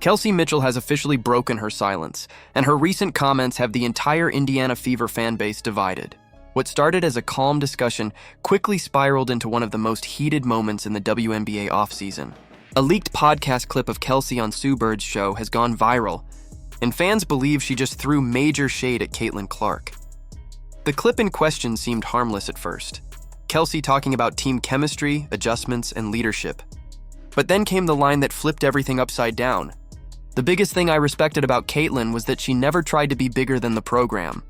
Kelsey Mitchell has officially broken her silence, and her recent comments have the entire Indiana Fever fanbase divided. What started as a calm discussion quickly spiraled into one of the most heated moments in the WNBA offseason. A leaked podcast clip of Kelsey on Sue Bird's show has gone viral, and fans believe she just threw major shade at Caitlin Clark. The clip in question seemed harmless at first, Kelsey talking about team chemistry, adjustments, and leadership. But then came the line that flipped everything upside down. The biggest thing I respected about Caitlin was that she never tried to be bigger than the program.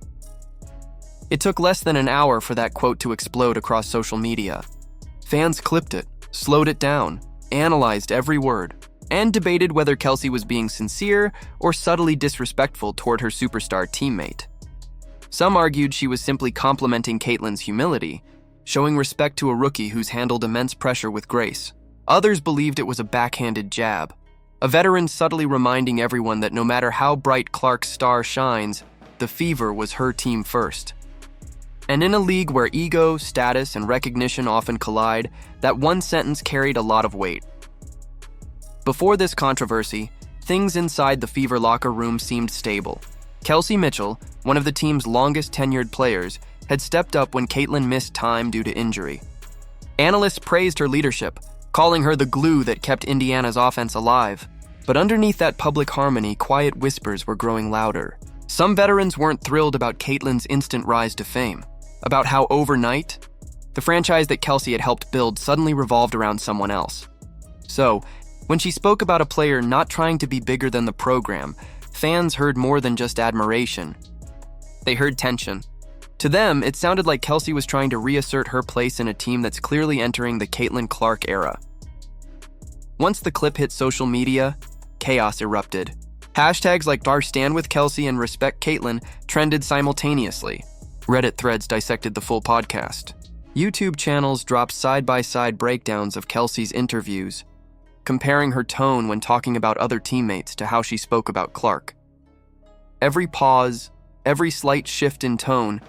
It took less than an hour for that quote to explode across social media. Fans clipped it, slowed it down, analyzed every word, and debated whether Kelsey was being sincere or subtly disrespectful toward her superstar teammate. Some argued she was simply complimenting Caitlin's humility, showing respect to a rookie who's handled immense pressure with grace. Others believed it was a backhanded jab, a veteran subtly reminding everyone that no matter how bright Clark's star shines, the Fever was her team first. And in a league where ego, status, and recognition often collide, that one sentence carried a lot of weight. Before this controversy, things inside the Fever locker room seemed stable. Kelsey Mitchell, one of the team's longest-tenured players, had stepped up when Caitlin missed time due to injury. Analysts praised her leadership, calling her the glue that kept Indiana's offense alive. But underneath that public harmony, quiet whispers were growing louder. Some veterans weren't thrilled about Caitlin's instant rise to fame, about how overnight, the franchise that Kelsey had helped build suddenly revolved around someone else. So, when she spoke about a player not trying to be bigger than the program, fans heard more than just admiration. They heard tension. To them, it sounded like Kelsey was trying to reassert her place in a team that's clearly entering the Caitlin Clark era. Once the clip hit social media, chaos erupted. Hashtags like #StandWithKelsey and Respect Caitlin trended simultaneously. Reddit threads dissected the full podcast. YouTube channels dropped side-by-side breakdowns of Kelsey's interviews, comparing her tone when talking about other teammates to how she spoke about Clark. Every pause, every slight shift in tone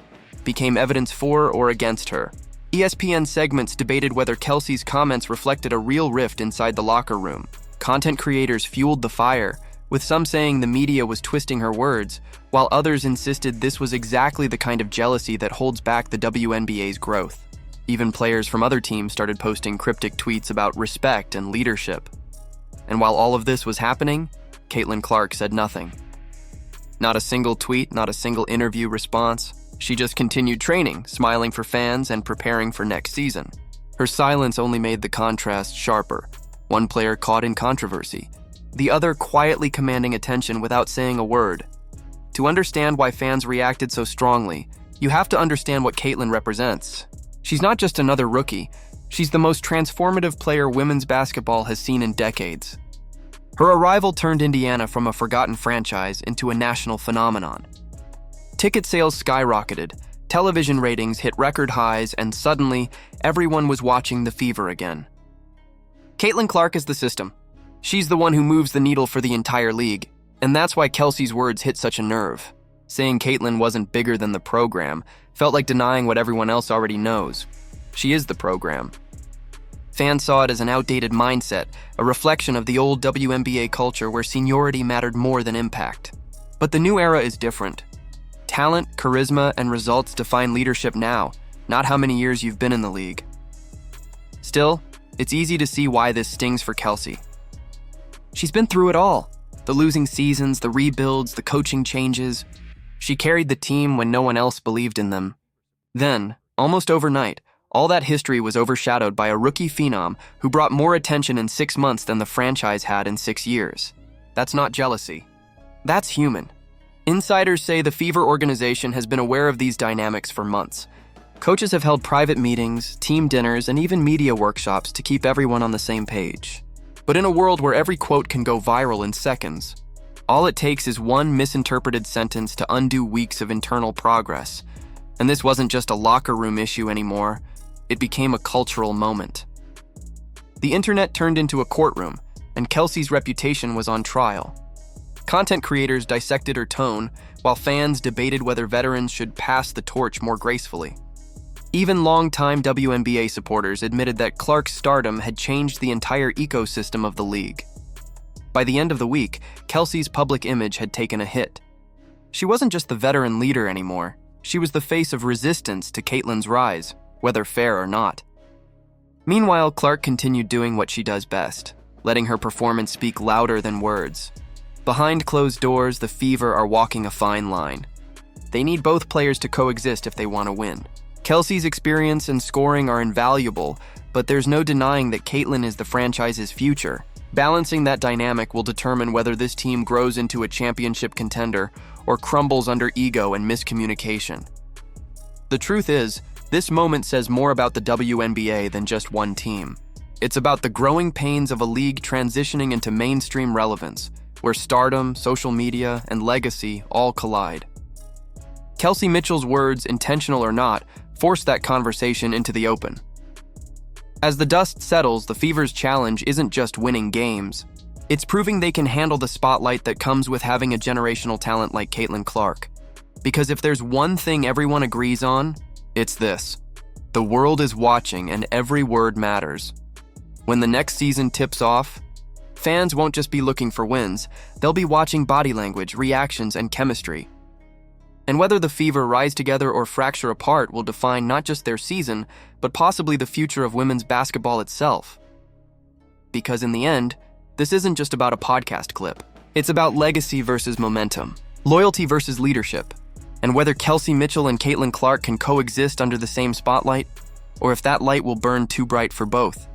became evidence for or against her. ESPN segments debated whether Kelsey's comments reflected a real rift inside the locker room. Content creators fueled the fire, with some saying the media was twisting her words, while others insisted this was exactly the kind of jealousy that holds back the WNBA's growth. Even players from other teams started posting cryptic tweets about respect and leadership. And while all of this was happening, Caitlin Clark said nothing. Not a single tweet, not a single interview response. She just continued training, smiling for fans and preparing for next season. Her silence only made the contrast sharper. One player caught in controversy, the other quietly commanding attention without saying a word. To understand why fans reacted so strongly, you have to understand what Caitlin represents. She's not just another rookie, she's the most transformative player women's basketball has seen in decades. Her arrival turned Indiana from a forgotten franchise into a national phenomenon. Ticket sales skyrocketed, television ratings hit record highs, and suddenly, everyone was watching the Fever again. Caitlin Clark is the system. She's the one who moves the needle for the entire league, and that's why Kelsey's words hit such a nerve. Saying Caitlin wasn't bigger than the program felt like denying what everyone else already knows. She is the program. Fans saw it as an outdated mindset, a reflection of the old WNBA culture where seniority mattered more than impact. But the new era is different. Talent, charisma, and results define leadership now, not how many years you've been in the league. Still, it's easy to see why this stings for Kelsey. She's been through it all. The losing seasons, the rebuilds, the coaching changes. She carried the team when no one else believed in them. Then, almost overnight, all that history was overshadowed by a rookie phenom who brought more attention in 6 months than the franchise had in 6 years. That's not jealousy. That's human. Insiders say the Fever organization has been aware of these dynamics for months. Coaches have held private meetings, team dinners, and even media workshops to keep everyone on the same page. But in a world where every quote can go viral in seconds, all it takes is one misinterpreted sentence to undo weeks of internal progress. And this wasn't just a locker room issue anymore, it became a cultural moment. The internet turned into a courtroom, and Kelsey's reputation was on trial. Content creators dissected her tone, while fans debated whether veterans should pass the torch more gracefully. Even longtime WNBA supporters admitted that Clark's stardom had changed the entire ecosystem of the league. By the end of the week, Kelsey's public image had taken a hit. She wasn't just the veteran leader anymore. She was the face of resistance to Caitlyn's rise, whether fair or not. Meanwhile, Clark continued doing what she does best, letting her performance speak louder than words. Behind closed doors, the Fever are walking a fine line. They need both players to coexist if they want to win. Kelsey's experience and scoring are invaluable, but there's no denying that Caitlyn is the franchise's future. Balancing that dynamic will determine whether this team grows into a championship contender or crumbles under ego and miscommunication. The truth is, this moment says more about the WNBA than just one team. It's about the growing pains of a league transitioning into mainstream relevance, where stardom, social media, and legacy all collide. Kelsey Mitchell's words, intentional or not, forced that conversation into the open. As the dust settles, the Fever's challenge isn't just winning games. It's proving they can handle the spotlight that comes with having a generational talent like Caitlin Clark. Because if there's one thing everyone agrees on, it's this: the world is watching and every word matters. When the next season tips off, fans won't just be looking for wins, they'll be watching body language, reactions, and chemistry. And whether the Fever rise together or fracture apart will define not just their season, but possibly the future of women's basketball itself. Because in the end, this isn't just about a podcast clip. It's about legacy versus momentum, loyalty versus leadership, and whether Kelsey Mitchell and Caitlin Clark can coexist under the same spotlight, or if that light will burn too bright for both.